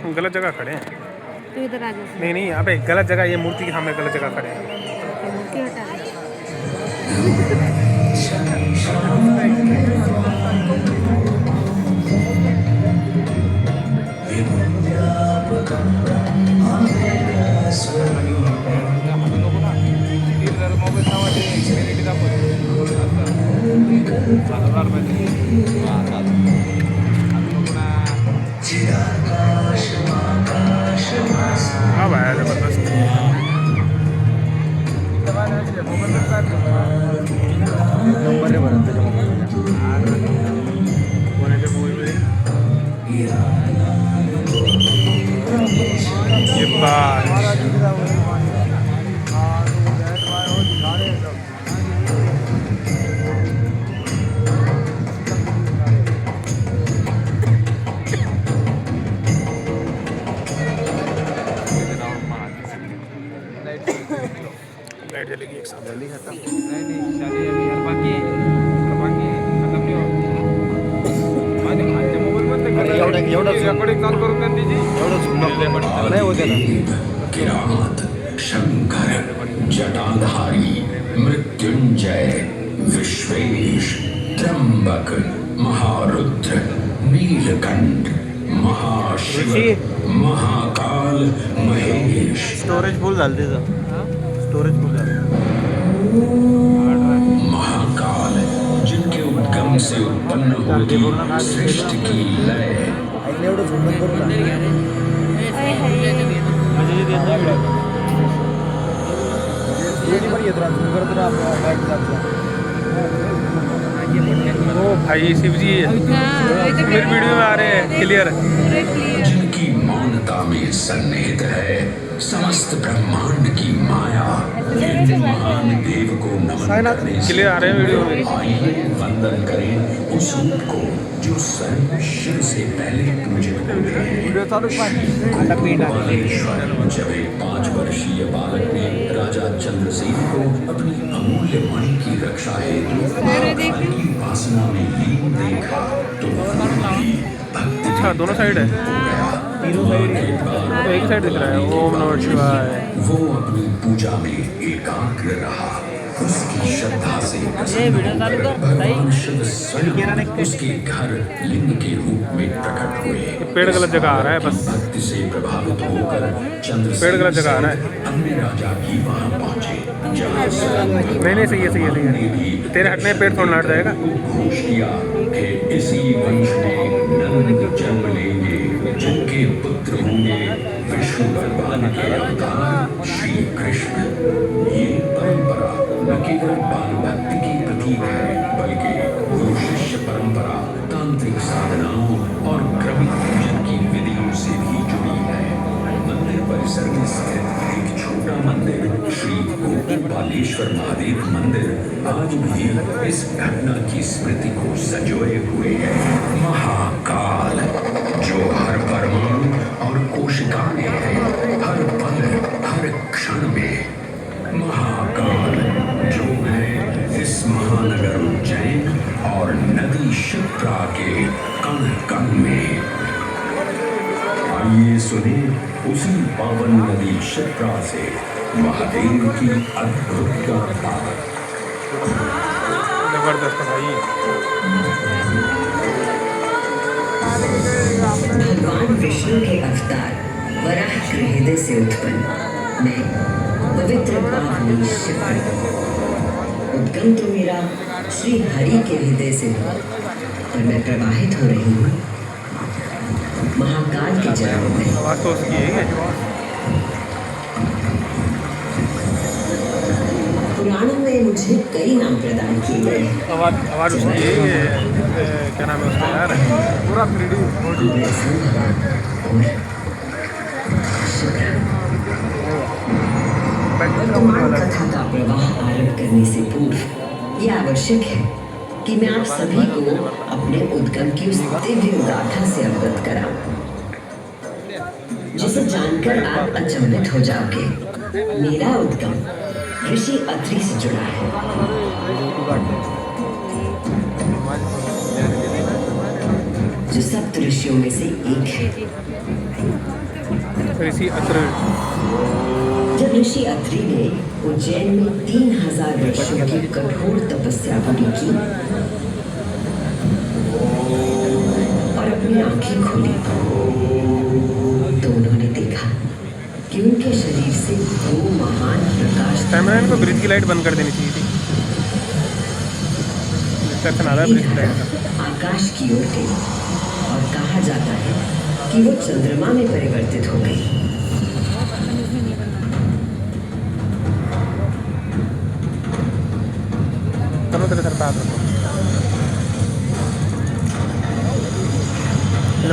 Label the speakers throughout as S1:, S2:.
S1: हम गलत जगह खड़े हैं।
S2: तो इधर आ जाओ।
S1: नहीं नहीं, अबे गलत जगह, ये मूर्ति के सामने गलत जगह खड़े हैं।
S2: मूर्ति हटा दे।
S1: अब आया जबरदस्त।
S3: नंबर रे भरत त्याच्या मोबाईलमध्ये
S1: कोणाचे बोलले ये बात लाइट जलेगी एक साथ।
S3: जल्दी खत्म एवढं झुंबक नाही होते ना
S4: किरात शंकर जटाधारी मृत्युंजय विश्वेश त्र्यंबक महारुद्र नीलकंठ महाशिव महाकाल महेश
S3: स्टोरेज फुल झालं त्याचं स्टोरेज फुल झालं
S4: महाकाल जिनके उद्गम से उत्पन्न होती सृष्टि की लय
S3: एवढं झुंबक करू पण येत राहतो करत राहतो
S1: ओ भाई शिव जी मेरी वीडियो में आ रहे हैं क्लियर।
S4: जिनकी मौनता में सन्निहित है समस्त ब्रह्मांड की माया ये महान देव को नमन करने से
S1: क्लियर आ रहे हैं वीडियो में।
S4: आइए वंदन करें उस रूप को जो स्वयं शिव से पहले पूजित हुए हैं। बालेश्वर जब एक 5 वर्षीय बालक ने राजा चंद्रसेन को अपनी अमूल्य मणि की रक्षा हेतु महाकाल की वासना में लीन देखा तो भक्ति
S1: अच्छा दोनों साइड है,
S4: तीनों साइड
S1: तो एक साइड दिख रहा है। ओम नमः शिवाय।
S4: वो अपनी पूजा में एकाग्र रहा। उसकी श्रद्धा से भगवान शिव स्वयं उसके घर लिंग के रूप में प्रकट हुए।
S1: पेड़ गलत जगह आ रहा है बस।
S4: भक्ति से प्रभावित होकर
S1: पेड़ गलत जगह आ रहा है।
S4: अन्य राजा भी वहां पहुंचे जहां
S1: नहीं नहीं सही है सही है सही है। तेरे हटने पेड़ थोड़ा हट जाएगा।
S4: घोष किया कि इसी वंश में नंद जन्म लेंगे जिनके पुत्र होंगे विष्णु भगवान के अवतार श्री कृष्ण। ये परंपरा न केवल बाल भक्ति की प्रतीक है बल्कि गुरु शिष्य परंपरा तांत्रिक साधनाओं और क्रमिक पूजन की विधियों से भी जुड़ी है। मंदिर परिसर में स्थित एक छोटा मंदिर श्री गोपालेश्वर महादेव मंदिर आज भी इस घटना की स्मृति को संजोए हुए है। महाकाल जो हर परमाणु और कोशिका में है, हर पल हर क्षण में। महाकाल जो है इस महानगर उज्जैन और नदी शिप्रा के कण कण में। आइए सुने उसी पावन नदी शिप्रा से महादेव की अद्भुत गाथा।
S1: जबरदस्त भाई।
S5: भगवान विष्णु के अवतार वराह के हृदय से उत्पन्न मैं पवित्र पावनी शिप्रा। उद्गम तो मेरा श्री हरि के हृदय से हुआ पर मैं प्रवाहित हो रही हूँ महाकाल के जन्म में।
S1: आवाज तो उसकी है।
S5: पुराणों में मुझे कई नाम प्रदान किए गए हैं।
S1: आवाज उसकी है। क्या नाम है उसका यार, पूरा 3D
S5: वर्तमान कथा का प्रवाह आरंभ करने से पूर्व यह आवश्यक है कि मैं आप सभी को अपने उद्गम की उस दिव्य गाथा से अवगत कराऊं जिसे जानकर आप अचंभित हो जाओगे। मेरा उद्गम ऋषि अत्रि से जुड़ा है। जो सप्त ऋषियों में से एक है।
S1: ऋषि अत्रि।
S5: जब ऋषि अत्रि ने उज्जैन में 3000 वर्षों की कठोर तपस्या पूरी की और अपनी आंखें खोली तो उन्होंने देखा कि उनके शरीर से 2 महान प्रकाश
S1: कैमरा को ब्रिज की लाइट बंद कर देनी चाहिए थी। डिस्ट्रक्शन आ रहा है ब्रिज की लाइट का।
S5: आकाश की ओर गई और कहा जाता है कि वो चंद्रमा में परिवर्तित हो गई।
S1: चलो तेरे सर पे हाथ रखो।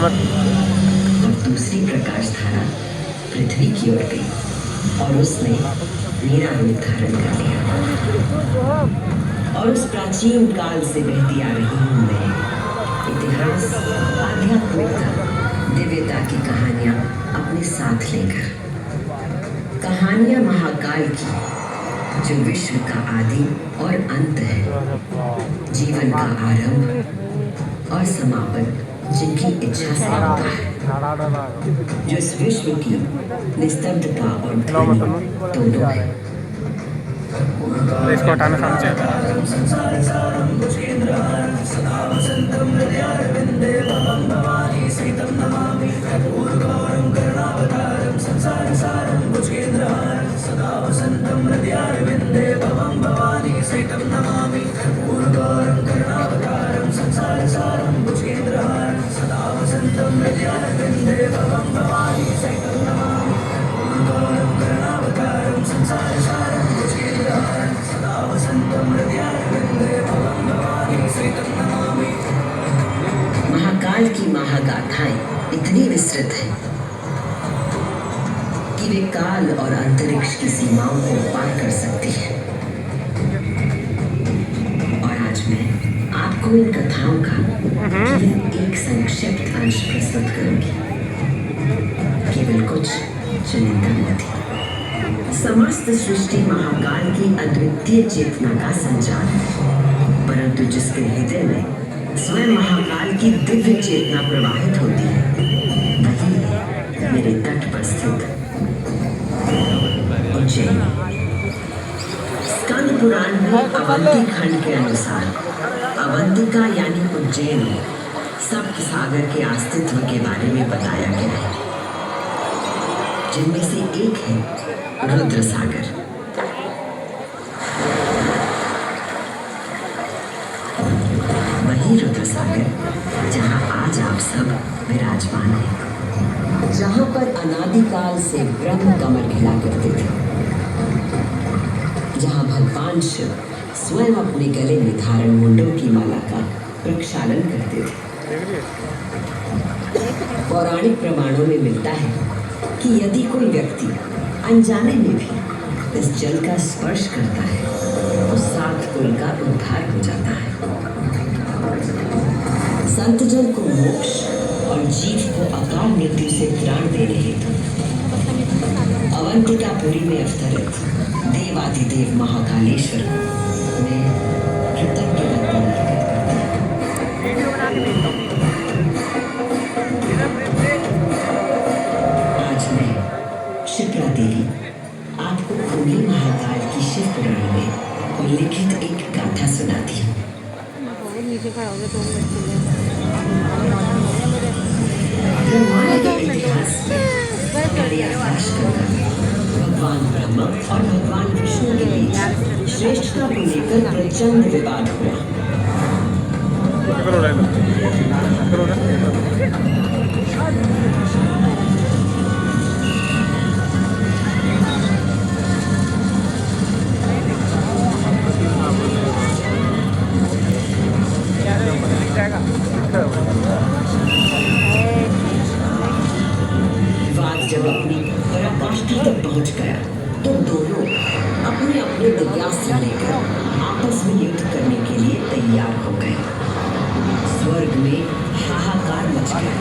S5: और दूसरी प्रकाश धारा पृथ्वी की ओर गई और उसने मेरा रूप धारण कर लिया। और उस प्राचीन काल से बहती आ रही हूँ मैं इतिहास, आध्यात्मिकता, दिव्यता की कहानियां अपने साथ लेकर। कहानियां महाकाल की जो विश्व का आदि और अंत है, जीवन का आरंभ और समापन जिनकी इच्छा से होता है, जो इस विश्व की निस्तब्धता और ध्वनि दोनों है।
S1: इसको हटाना सामने से।
S5: महाकाल की महागाथाएं इतनी विस्तृत हैं कि वे काल और अंतरिक्ष की सीमाओं को पार कर सकती हैं। और आज मैं आपको इन कथाओं का एक संक्षिप्त अंश प्रस्तुत करूंगी, केवल कुछ चुनिंदा मोती। समस्त सृष्टि महाकाल की अद्वितीय चेतना का संचार है, परंतु जिसके हृदय में स्वयं महाकाल की दिव्य चेतना प्रवाहित होती है, वही है मेरे तट पर स्थित उज्जैन। स्कंद पुराण में अवंती खंड के अनुसार अवंतिका यानी उज्जैन सप्त सागर के अस्तित्व के बारे में बताया गया है, जिनमें से एक है रुद्र सागर। वही रुद्र सागर जहां आज आप सब विराजमान हैं, जहां पर अनादिकाल से ब्रह्म कमल खिला करते थे, जहां भगवान शिव स्वयं अपने गले में धारण मुंडों की माला का प्रक्षालन करते थे। पौराणिक प्रमाणों में मिलता है कि यदि कोई व्यक्ति अनजाने में भी इस जल का स्पर्श करता है तो 7 कुल का उद्धार हो जाता है। संत जन को मोक्ष और जीव को अकाल मृत्यु से त्राण देने हेतु अवंतिकापुरी में अवतरित देवाधिदेव महाकालेश्वर में कृतज्ञता अर्पित करते हैं। आज मैं शिप्रा देवी आपको कुंडली महाकाल की शिव पुराण में उल्लिखित एक गाथा सुनाती हूँ। ब्रह्मांड के इतिहास में आकाश गंगा भगवान ब्रह्मा और भगवान विष्णु के बीच श्रेष्ठता को लेकर प्रचंड विवाद हुआ। विवाद जब अपनी पराकाष्ठा तक पहुंच गया तो दोनों अपने अपने दिव्यास्त्र लेकर आपस में युद्ध करने के लिए तैयार हो गए। स्वर्ग में हाहाकार मच गया।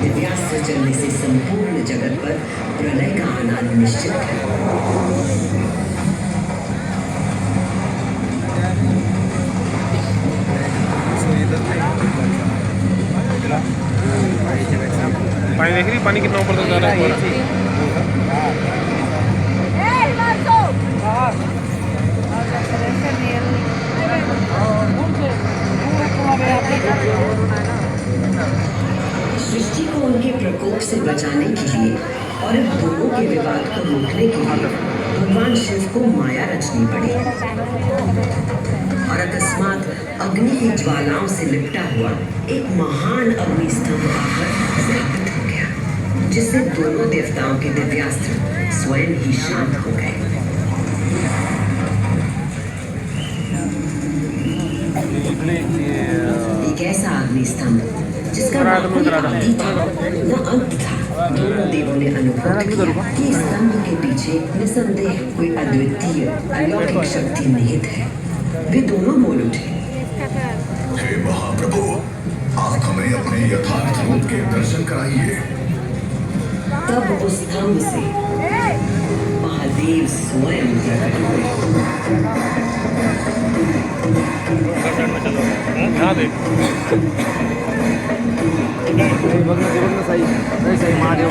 S5: दिव्यास्त्र चलने से संपूर्ण जगत पर प्रलय का आना निश्चित है।
S1: पानी कितना ऊपर तक जा रहा है पूरा?
S5: सृष्टि को उनके प्रकोप से बचाने के लिए और इन दोनों के विवाद को रोकने के लिए भगवान शिव को माया रचनी पड़ी और अकस्मात अग्नि की ज्वालाओं से लिपटा हुआ एक महान अग्निस्तंभ आकर स्थापित हो गया, जिससे दोनों देवताओं के दिव्यास्त्र स्वयं ही शांत हो गए। एक ऐसा अग्निस्तंभ जिसका न कोई आदि था न अंत था। दोनों देवों ने अनुभव किया कि इस स्तंभ के पीछे निसंदेह कोई अद्वितीय अलौकिक शक्ति निहित है। वे दोनों बोल उठे,
S6: हे महाप्रभु, आप हमें अपने यथार्थ रूप के दर्शन कराइए।
S5: तब उस स्तंभ से महादेव स्वयं प्रकट हुए।
S1: यहाँ देख
S3: बघणं सही नाही सही महादेव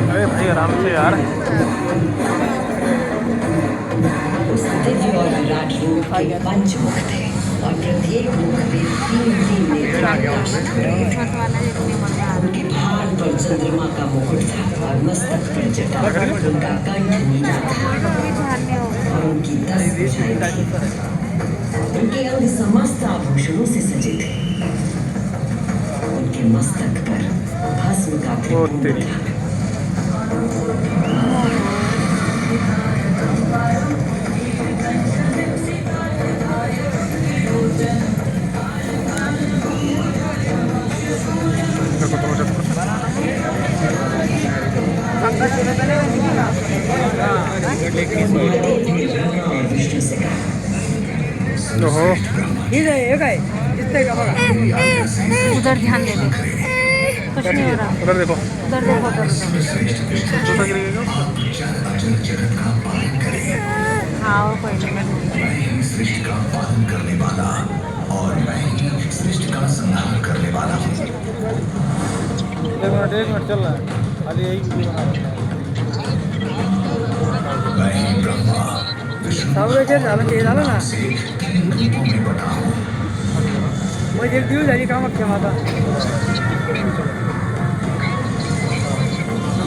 S1: अरे भाई आराम से यार।
S5: उस दिव्य और विराट रूप के पंचमुख थे और प्रत्येक मुख में तीन नेत्र प्रकाशित हो रहे थे। उनके भार पर चंद्रमा का मुकुट था और मस्तक पर जटा। उनका कंठ नीला था और उनकी 10 भुजाएं थीं। उनके अंग समस्त आभूषणों से सजे थे। उनके मस्तक पर भस्म का त्रिभुवन था। विष्णु से कहा,
S2: उधर ध्यान दे दे, कुछ नहीं हो रहा।
S1: उधर देखो,
S2: उधर देखो, उधर हाँ और कोई नहीं।
S6: मैं ही सृष्टि का पालन करने वाला और मैं ही सृष्टि का संहार करने वाला हूँ।
S3: एक मिनट चल रहा है खाली यही वीडियो बना रहा
S6: मैं ही ब्रह्मा विष्णु
S3: सब के झालं के झालं ना
S6: से 3 रूपों में बना हूँ।
S3: मग एक दिवस झाली काम अख्ख्या माता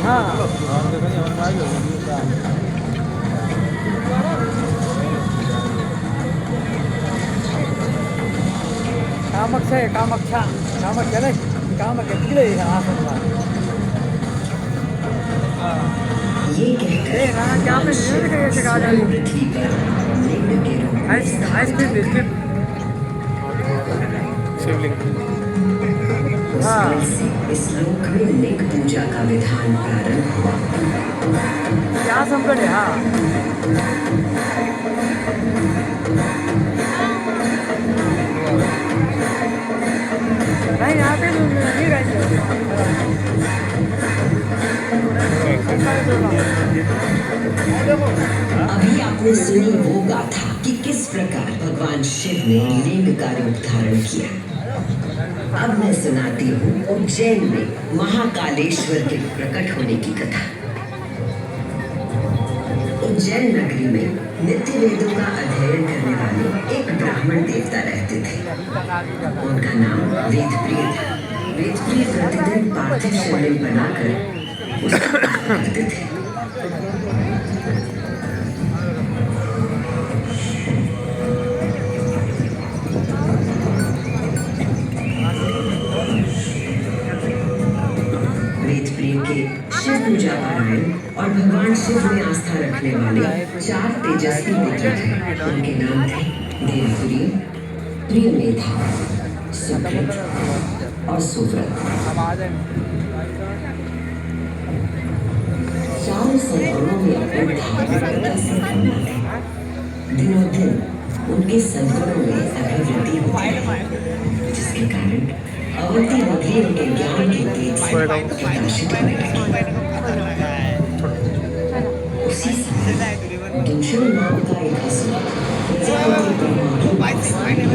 S3: हां कामाख्या आहे कामाख्या नाही कामाख्या तिकडे आहे हा समजा
S5: ये कहकर पृथ्वी पर लिंग के रूप में
S3: आइसक्रीम
S1: शिवलिंग।
S5: उस काल से इस लोक में लिंग पूजा का विधान प्रारंभ हुआ।
S3: क्या संकट है हाँ नहीं यहाँ पे नहीं रहते
S5: अभी आपने सुनी वो गाथा कि किस प्रकार भगवान शिव ने लिंग का रूप धारण किया। अब मैं सुनाती हूँ उज्जैन में महाकालेश्वर के प्रकट होने की कथा। उज्जैन नगरी में नित्य वेदों का अध्ययन करने वाले एक ब्राह्मण देवता रहते थे। उनका नाम वेदप्रिय था। वेदप्रिय प्रतिदिन पार्थिव शिवलिंग बनाकर उसका पूजा करते थे। वेदप्रिय के शिव पूजा पारायण और भगवान शिव में आस्था रखने वाले 4 तेजस्वी पुत्र थे। उनके नाम थे देवप्रिय, प्रियमेधा, सुकृत और सुव्रत। चारों सद्गुणों में अपनी धार्मिकता से धन्य थे। दिनों दिन उनके सद्गुणों में अभिवृद्धि होती रही, जिसके कारण अवंती नगरी उनके ज्ञान के तेज से प्रकाशित होने लगी। उसी समय दूषण नाम का एक असुर प्रजापति ब्रह्मा की ब्रह्मा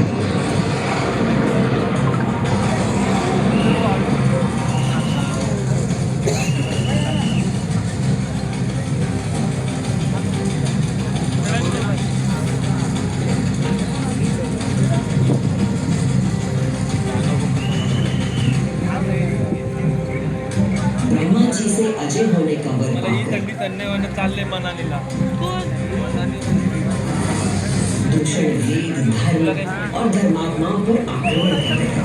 S5: जी से अजय होने का वर पाकर
S1: चालले मनालीला
S5: दूषण वेद धर्म और धर्मात्माओं पर आक्रमण कर रहे हैं।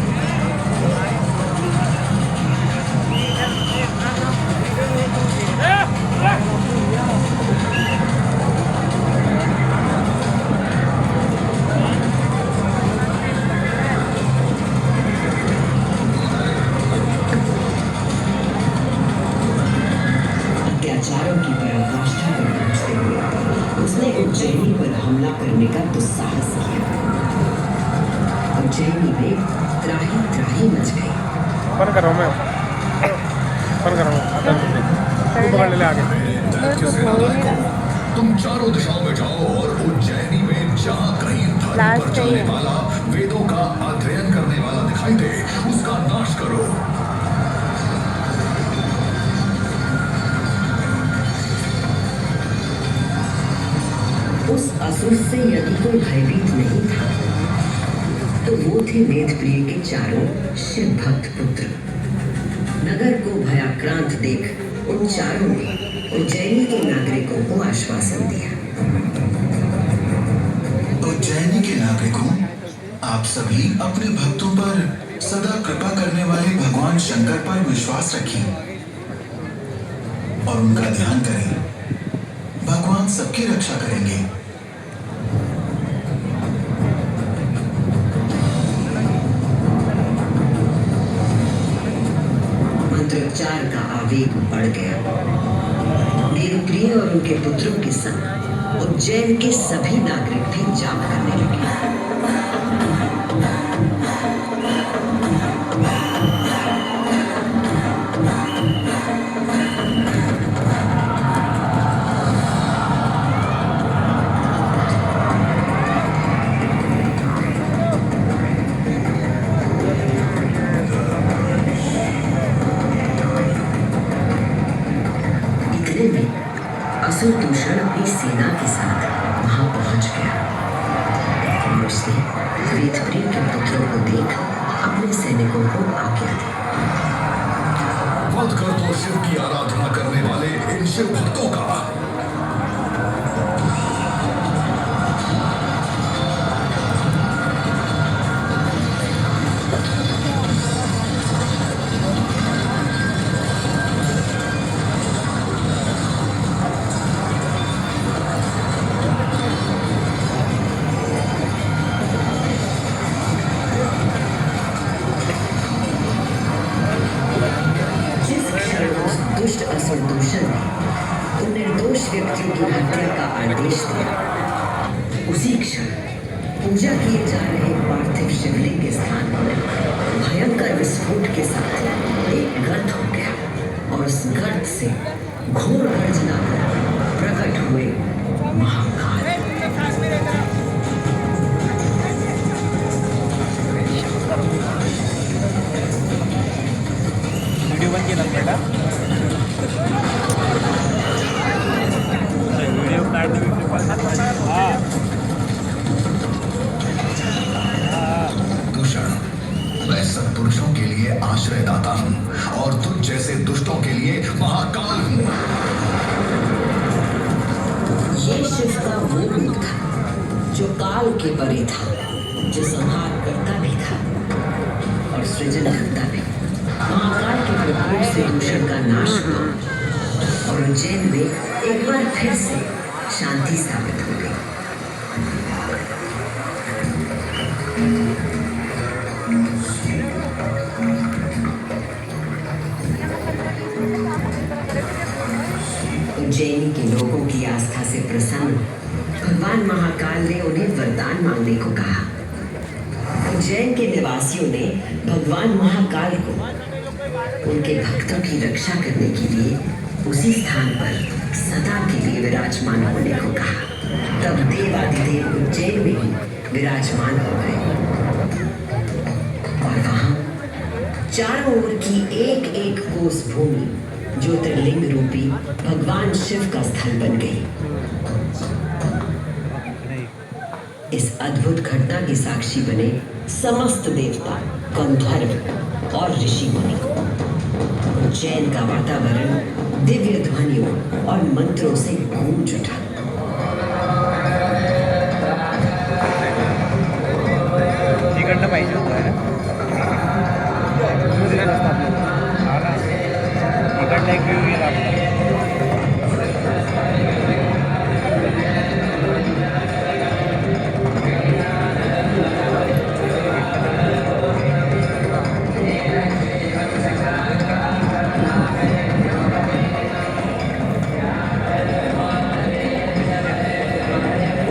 S5: अत्याचारों की पराकाष्ठा पर पहुंचते हुए उसने उज्जैनी पर हमला करने का दुस्साहस किया। उज्जैनी में त्राही त्राही मच गई।
S1: बंद कर रहा हूँ मैं, बंद कर रहा हूँ, तू पकड़ ले आगे।
S6: तुम चारों दिशाओं में जाओ और उज्जैनी में जहाँ कहीं धर्म पर चलने वाला, वेदों का अध्ययन करने वाला दिखाई दे, उसका नाश करो।
S5: उस असुर से यदि कोई भयभीत नहीं था तो वो थे वेद प्रिय के चारों शिव भक्त पुत्र। नगर को भयाक्रांत देख उन चारों ने उज्जैनी के नागरिकों को आश्वासन दिया।
S6: उज्जैनी के नागरिकों, आप सभी अपने भक्तों पर सदा कृपा करने वाले भगवान शंकर पर विश्वास रखें और उनका ध्यान करें। भगवान सबकी रक्षा करेंगे।
S5: मंत्रोच्चार का आवेग बढ़ गया। देवप्रिय और उनके पुत्रों के संग उज्जैन के सभी नागरिक भी जाप करने लगे। असुर दूषण अपनी सेना के साथ वहां पहुंच गया और उसने वेदप्रिय के पुत्रों को देख अपने सैनिकों को आज्ञा दी।
S6: वध कर दो शिव की आराधना करने वाले इन शिव भक्तों का।
S5: दुष्ट असुर दूषण ने उन निर्दोष व्यक्तियों की हत्या का आदेश दिया। उसी क्षण पूजा किए जा रहे पार्थिव शिवलिंग के स्थान पर भयंकर विस्फोट के साथ एक गर्त हो गया और उस गर्त से घोर गर्जना कर प्रकट हुए महाकाल।
S1: वीडियो बन केला बेटा, वीडियो
S6: दूषण, मैं सत्पुरुषों के लिए आश्रयदाता हूँ और तुझ जैसे दुष्टों के लिए महाकाल हूँ।
S5: ये शिव का वो रूप था जो काल के परे था, जो संहार करता भी था और सृजन करता भी। महाकाल के प्रकोप से दूषण का नाश हुआ और उज्जैन में एक बार फिर से शांति स्थापित हो गई। उज्जैनी के लोगों की आस्था से प्रसन्न भगवान महाकाल ने उन्हें वरदान मांगने को कहा। उज्जैन के निवासियों ने भगवान महाकाल को उनके भक्तों की रक्षा करने के लिए उसी स्थान पर सदा के लिए विराजमान होने को कहा। तब देवाधिदेव उज्जैन में ही विराजमान हो गए और वहां चारों ओर की एक एक कोस भूमि ज्योतिर्लिंग रूपी भगवान शिव का स्थल बन गई। इस अद्भुत घटना की साक्षी बने समस्त देवता, गंधर्व और ऋषि मुनि। उज्जैन का वातावरण दिव्य ध्वनियों और मंत्रों से गूंज उठा।
S3: तिकडनं पाहिजे होतं आहे ना, तिकडनं एक व्ह्यू गेला आपला.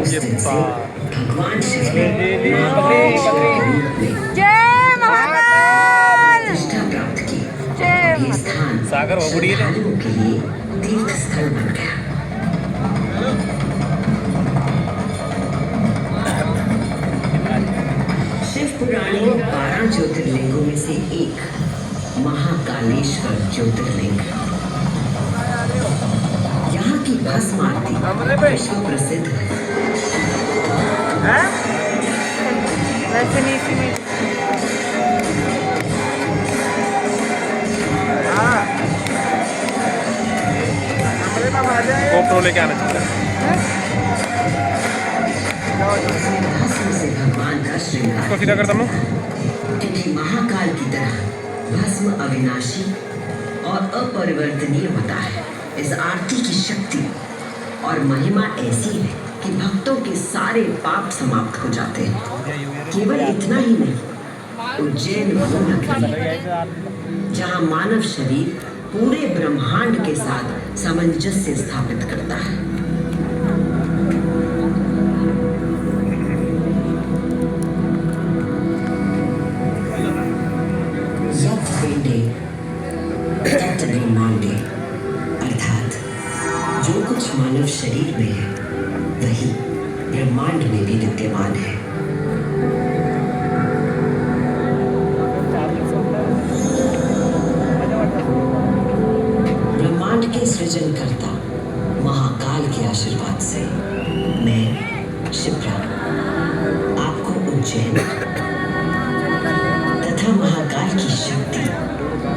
S5: उस दिन से भगवान शिव ने
S2: जय महाकाल,
S5: प्रतिष्ठा प्राप्त की।
S2: जय
S5: ये स्थान
S3: सागर उगड़ी है।
S5: श्रद्धालुओं के लिए तीर्थ स्थल बन गया। शिव पुराण में 12 ज्योतिर्लिंगों में से एक महाकालेश्वर ज्योतिर्लिंग। यहाँ की भस्म आरती विश्व प्रसिद्ध है।
S2: वैसे नहीं इसी में
S1: GoPro लेके आना चाहिए।
S5: भस्म से भगवान का श्रृंगार
S1: इसको सीधा कर दम।
S5: क्योंकि महाकाल की तरह भस्म अविनाशी और अपरिवर्तनीय होता है। इस आरती की शक्ति और महिमा ऐसी है कि भक्तों के सारे पाप समाप्त हो जाते हैं। केवल इतना ही नहीं, उज्जैन वो नगरी जहाँ मानव शरीर पूरे ब्रह्मांड के साथ सामंजस्य स्थापित करता है। अर्थात जो कुछ मानव शरीर में है वही ब्रह्मांड में भी विद्यमान है। ब्रह्मांड के सृजनकर्ता महाकाल के आशीर्वाद से मैं शिप्रा आपको उज्जैन तथा महाकाल की शक्ति,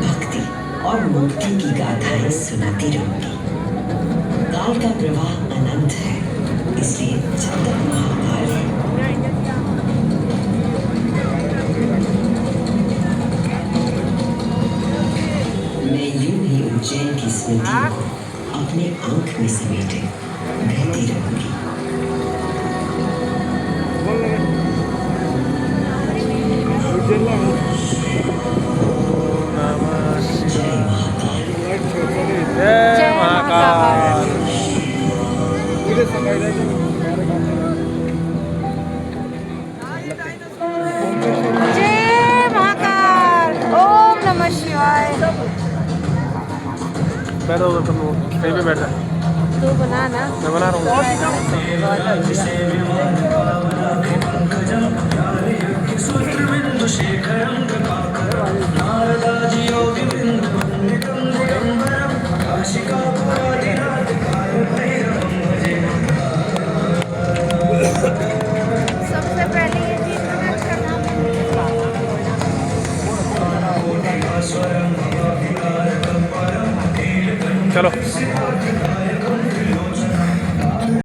S5: भक्ति और मुक्ति की गाथाएं सुनाती रहूंगी। काल का प्रवाह अनंत है, इसलिए जब तक महाकाल है मैं यूं ही उज्जैन की स्मृतियों को अपने आंख में समेटे बहती रहूंगी। जय महाकाल।
S1: जय महाकाल।
S2: जय महाकाल। ओम नमः शिवाय।
S1: बैठो उधर, तुम कहीं पे बैठा।
S2: तू बना ना।
S1: मैं बना रहा हूँ।
S2: सबसे पहले ये चीज कनेक्ट करना
S1: चलो।